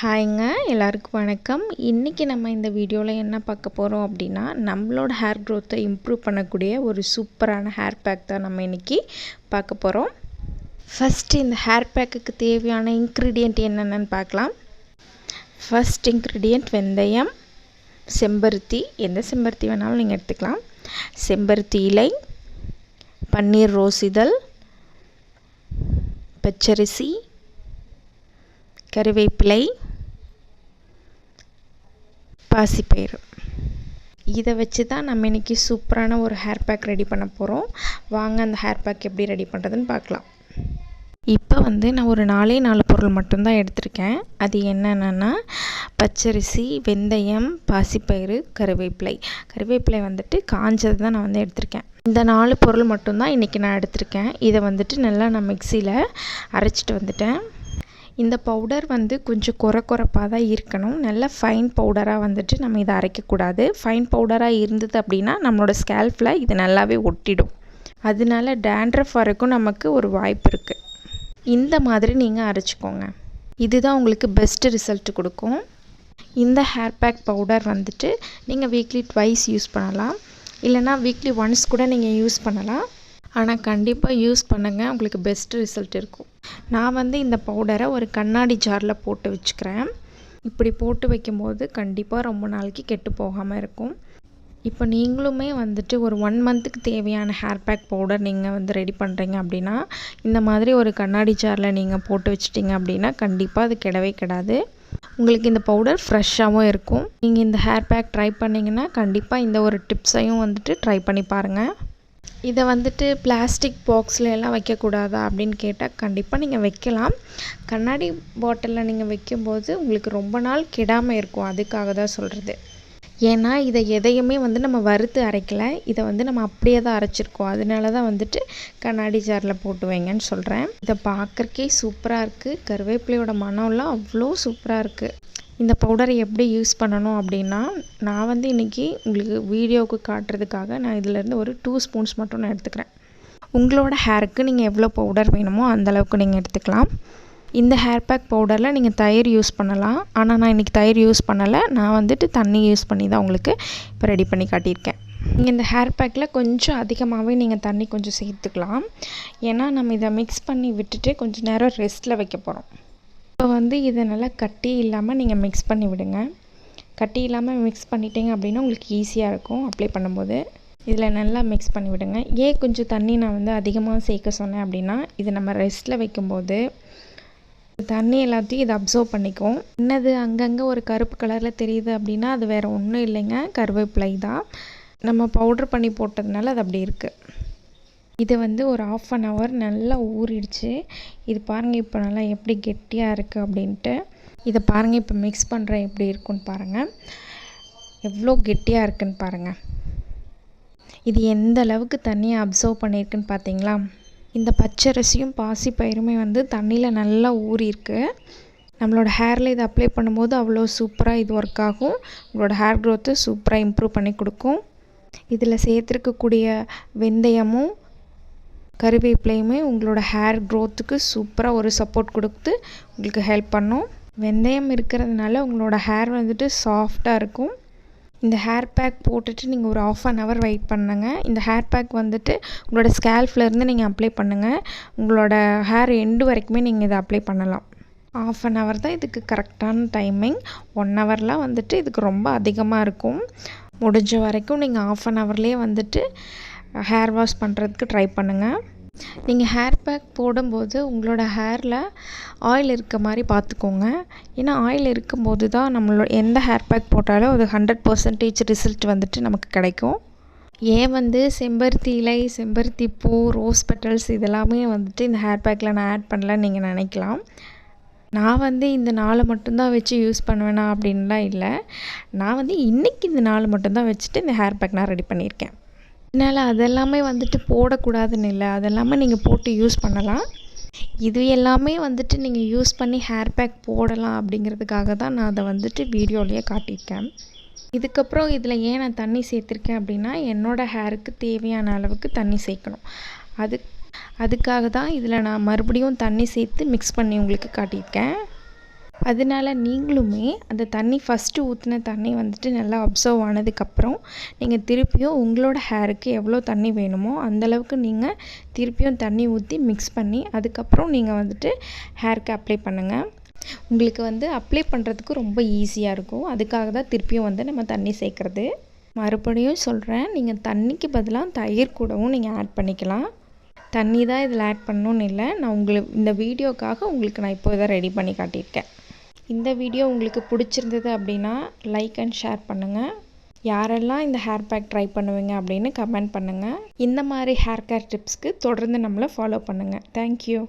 ஹாய்ங்க எல்லாருக்கும் வணக்கம். இன்றைக்கி நம்ம இந்த வீடியோவில் என்ன பார்க்க போகிறோம் அப்படின்னா, நம்மளோட ஹேர் க்ரோத்தை இம்ப்ரூவ் பண்ணக்கூடிய ஒரு சூப்பரான ஹேர் பேக் தான் நம்ம இன்றைக்கி பார்க்க போகிறோம். ஃபஸ்ட்டு இந்த ஹேர் பேக்குக்கு தேவையான இன்க்ரீடியண்ட் என்னென்னு பார்க்கலாம். ஃபஸ்ட் இன்க்ரீடியண்ட் வெந்தயம், செம்பருத்தி, எந்த செம்பருத்தி வேணாலும் நீங்கள் எடுத்துக்கலாம், செம்பருத்தி இலை, பன்னீர் ரோஸ் இதழ், பச்சரிசி, கருவேப்பிலை, பாசிப்பயிறு. இதை வச்சு தான் நம்ம இன்றைக்கி சூப்பரான ஒரு ஹேர் பேக் ரெடி பண்ண போகிறோம். வாங்க அந்த ஹேர் பேக் எப்படி ரெடி பண்ணுறதுன்னு பார்க்கலாம். இப்போ நான் ஒரு 4 பொருள் மட்டும்தான் எடுத்திருக்கேன். அது என்னென்னா பச்சரிசி, வெந்தயம், பாசிப்பயிறு, கருவேப்பிலை. கருவேப்பிலை காஞ்சது தான் நான் எடுத்திருக்கேன். இந்த 4 பொருள் மட்டும்தான் இன்றைக்கி நான் எடுத்திருக்கேன். இதை நல்லா நான் மிக்சியில் அரைச்சிட்டு வந்துட்டேன். இந்த பவுடர் கொஞ்சம் கொரப்பாக தான் இருக்கணும். நல்ல ஃபைன் பவுடராக நம்ம இதை அரைக்கக்கூடாது. ஃபைன் பவுடராக இருந்தது அப்படின்னா நம்மளோட ஸ்கேல்ஃபில் இது நல்லாவே ஒட்டிடும். அதனால டேண்ட்ரஃப் வரைக்கும் நமக்கு ஒரு வாய்ப்பு இருக்குது. இந்த மாதிரி நீங்கள் அரைச்சிக்கோங்க. இதுதான் உங்களுக்கு பெஸ்ட்டு ரிசல்ட் கொடுக்கும். இந்த ஹேர் பேக் பவுடர் நீங்கள் வீக்லி ட்வைஸ் யூஸ் பண்ணலாம், இல்லைனா வீக்லி ஒன்ஸ் கூட நீங்கள் யூஸ் பண்ணலாம். ஆனால் கண்டிப்பாக யூஸ் பண்ணுங்கள், உங்களுக்கு பெஸ்ட் ரிசல்ட் இருக்கும். நான் இந்த பவுடரை ஒரு கண்ணாடி ஜாரில் போட்டு வச்சுக்கிறேன். இப்படி போட்டு வைக்கும்போது கண்டிப்பாக ரொம்ப நாளைக்கு கெட்டு போகாமல் இருக்கும். இப்போ நீங்களுமே ஒரு 1 மந்த்துக்கு தேவையான ஹேர் பேக் பவுடர் நீங்கள் ரெடி பண்ணுறீங்க அப்படின்னா, இந்த மாதிரி ஒரு கண்ணாடி ஜாரில் நீங்கள் போட்டு வச்சிட்டிங்க அப்படின்னா கண்டிப்பாக அது கெடவே கெடாது. உங்களுக்கு இந்த பவுடர் ஃப்ரெஷ்ஷாகவும் இருக்கும். நீங்கள் இந்த ஹேர் பேக் ட்ரை பண்ணிங்கன்னா கண்டிப்பாக இந்த ஒரு டிப்ஸையும் ட்ரை பண்ணி பாருங்கள். இதை பிளாஸ்டிக் பாக்ஸில் எல்லாம் வைக்கக்கூடாதா அப்படின்னு கேட்டால் கண்டிப்பாக நீங்கள் வைக்கலாம். கண்ணாடி பாட்டிலில் நீங்கள் வைக்கும்போது உங்களுக்கு ரொம்ப நாள் கெடாமல் இருக்கும். அதுக்காக தான் சொல்கிறது. ஏன்னா இதை எதையுமே நம்ம வறுத்து அரைக்கலை, இதை நம்ம அப்படியே தான் அரைச்சிருக்கோம். அதனால தான் கண்ணாடி ஜாரில் போட்டு வைங்கன்னு சொல்கிறேன். இதை பார்க்குறக்கே சூப்பராக இருக்குது. கருவேப்பிலையோட மனம்லாம் அவ்வளோ சூப்பராக இருக்குது. இந்த பவுடரை எப்படி யூஸ் பண்ணணும் அப்படின்னா, நான் இன்றைக்கி உங்களுக்கு வீடியோவுக்கு காட்டுறதுக்காக நான் இதிலேருந்து ஒரு 2 ஸ்பூன்ஸ் மட்டும் நான் எடுத்துக்கிறேன். உங்களோட ஹேருக்கு நீங்கள் எவ்வளோ பவுடர் வேணுமோ அந்தளவுக்கு நீங்கள் எடுத்துக்கலாம். இந்த ஹேர் பேக் பவுடரில் நீங்கள் தயிர் யூஸ் பண்ணலாம். ஆனால் நான் இன்றைக்கி தயிர் யூஸ் பண்ணலை. நான் தண்ணி யூஸ் பண்ணி தான் உங்களுக்கு இப்போ ரெடி பண்ணி காட்டியிருக்கேன். நீங்கள் இந்த ஹேர் பேக்கில் கொஞ்சம் அதிகமாகவே நீங்கள் தண்ணி கொஞ்சம் சேர்த்துக்கலாம். ஏன்னா நம்ம இதை மிக்ஸ் பண்ணி விட்டுட்டு கொஞ்சம் நேரம் ரெஸ்ட்டில் வைக்க போகிறோம். இப்போ இதை நல்லா கட்டி இல்லாமல் நீங்கள் மிக்ஸ் பண்ணி விடுங்க. கட்டி இல்லாமல் மிக்ஸ் பண்ணிட்டீங்க அப்படின்னா உங்களுக்கு ஈஸியாக இருக்கும் அப்ளை பண்ணும்போது. இதில் நல்லா மிக்ஸ் பண்ணி விடுங்க. ஏன் கொஞ்சம் தண்ணி நான் அதிகமாக சேர்க்க சொன்னேன் அப்படின்னா, இது நம்ம ரெஸ்ட்டில் வைக்கும்போது தண்ணி எல்லாத்தையும் இதை அப்சர்வ் பண்ணிக்கும். என்னது அங்கங்கே ஒரு கருப்பு கலரில் தெரியுது அப்படின்னா அது வேறு ஒன்றும் இல்லைங்க, கருவேப்பிலை தான். நம்ம பவுட்ரு பண்ணி போட்டதுனால அது அப்படி இருக்குது. இது ஒரு 1/2 hour நல்லா ஊறிடுச்சு. இது பாருங்கள் இப்போ நல்லா எப்படி கெட்டியாக இருக்குது அப்படின்ட்டு. இதை பாருங்கள் இப்போ மிக்ஸ் பண்ணுறேன் எப்படி இருக்குன்னு பாருங்கள். எவ்வளோ கெட்டியாக இருக்குன்னு பாருங்கள். இது எந்த அளவுக்கு தண்ணியை அப்சர்வ் பண்ணியிருக்குன்னு பார்த்தீங்களா? இந்த பச்சரிசியும் பாசிப்பயிறுமே தண்ணியில் நல்லா ஊறியிருக்கு. நம்மளோட ஹேரில் இதை அப்ளை பண்ணும்போது அவ்வளோ சூப்பராக இது ஒர்க் ஆகும். உங்களோட ஹேர் க்ரோத்தை சூப்பராக இம்ப்ரூவ் பண்ணி கொடுக்கும். இதில் சேர்த்துருக்கக்கூடிய வெந்தயமும் கருவேப்பிலையுமே உங்களோட ஹேர் க்ரோத்துக்கு சூப்பராக ஒரு சப்போர்ட் கொடுத்து உங்களுக்கு ஹெல்ப் பண்ணும். வெந்தயம் இருக்கிறதுனால உங்களோட ஹேர் சாஃப்டாக இருக்கும். இந்த ஹேர் பேக் போட்டுட்டு நீங்கள் ஒரு 1/2 hour வெயிட் பண்ணுங்க. இந்த ஹேர் பேக் உங்களோட ஸ்கேல்ஃப்லேருந்து நீங்கள் அப்ளை பண்ணுங்கள். உங்களோட ஹேர் எண்டு வரைக்குமே நீங்கள் இதை அப்ளை பண்ணலாம். 1/2 hour தான் இதுக்கு கரெக்டான டைமிங். 1 hourலாம் இதுக்கு ரொம்ப அதிகமாக இருக்கும். முடிஞ்ச வரைக்கும் நீங்கள் 1/2 hourலேயே ஹேர் வாஷ் பண்ணுறதுக்கு ட்ரை பண்ணுங்கள். நீங்கள் ஹேர் பேக் போடும்போது உங்களோட ஹேரில் ஆயில் இருக்க மாதிரி பார்த்துக்கோங்க. ஏன்னா ஆயில் இருக்கும்போது தான் நம்மளோட எந்த ஹேர் பேக் போட்டாலும் அது 100% ரிசல்ட் நமக்கு கிடைக்கும். ஏன் செம்பருத்தி இலை, செம்பருத்தி பூ, ரோஸ் பெட்டல்ஸ் இதெல்லாமே இந்த ஹேர் பேக்கில் நான் ஆட் பண்ணலன்னு நீங்கள் நினைக்கலாம். நான் இந்த 4 மட்டும்தான் வச்சு யூஸ் பண்ணுவேனா அப்படின்லாம் இல்லை. நான் இன்றைக்கி இந்த 4 மட்டும்தான் வச்சுட்டு இந்த ஹேர் பேக் நான் ரெடி பண்ணியிருக்கேன். அதனால் அதெல்லாமே போடக்கூடாதுன்னு இல்லை, அதெல்லாமே நீங்கள் போட்டு யூஸ் பண்ணலாம். இது எல்லாமே நீங்கள் யூஸ் பண்ணி ஹேர் பேக் போடலாம் அப்படிங்கிறதுக்காக தான் நான் அதை வீடியோலேயே காட்டியிருக்கேன். இதுக்கப்புறம் இதில் ஏன் நான் தண்ணி சேர்த்துருக்கேன் அப்படின்னா, என்னோடய ஹேருக்கு தேவையான அளவுக்கு தண்ணி சேர்க்கணும். அதுக்காக தான் இதில் நான் மறுபடியும் தண்ணி சேர்த்து மிக்ஸ் பண்ணி உங்களுக்கு காட்டியிருக்கேன். அதனால நீங்களுமே அந்த தண்ணி ஃபஸ்ட்டு ஊற்றின தண்ணி வந்துட்டு நல்லா அப்சர்வ் ஆனதுக்கப்புறம் நீங்கள் திருப்பியும் உங்களோட ஹேருக்கு எவ்வளோ தண்ணி வேணுமோ அந்தளவுக்கு நீங்கள் திருப்பியும் தண்ணி ஊற்றி மிக்ஸ் பண்ணி அதுக்கப்புறம் நீங்கள் வந்துட்டு ஹேருக்கு அப்ளை பண்ணுங்கள். உங்களுக்கு வந்து அப்ளை பண்ணுறதுக்கு ரொம்ப ஈஸியாக இருக்கும். அதுக்காக தான் திருப்பியும் வந்து நம்ம தண்ணி சேர்க்குறது. மறுபடியும் சொல்கிறேன், நீங்கள் தண்ணிக்கு பதிலாக தயிர் கூடவும் நீங்கள் ஆட் பண்ணிக்கலாம். தண்ணி தான் இதில் ஆட் பண்ணணும்னு இல்லை. நான் இந்த வீடியோக்காக உங்களுக்கு நான் இப்போ இதை ரெடி பண்ணி காட்டியிருக்கேன். இந்த வீடியோ உங்களுக்கு பிடிச்சிருந்தது அப்படின்னா லைக் அண்ட் ஷேர் பண்ணுங்கள். யாரெல்லாம் இந்த ஹேர் பேக் ட்ரை பண்ணுவீங்க அப்படின்னு கமெண்ட் பண்ணுங்கள். இந்த மாதிரி ஹேர் கேர் டிப்ஸ்க்கு தொடர்ந்து நம்மளை ஃபாலோ பண்ணுங்கள். தேங்க்யூ.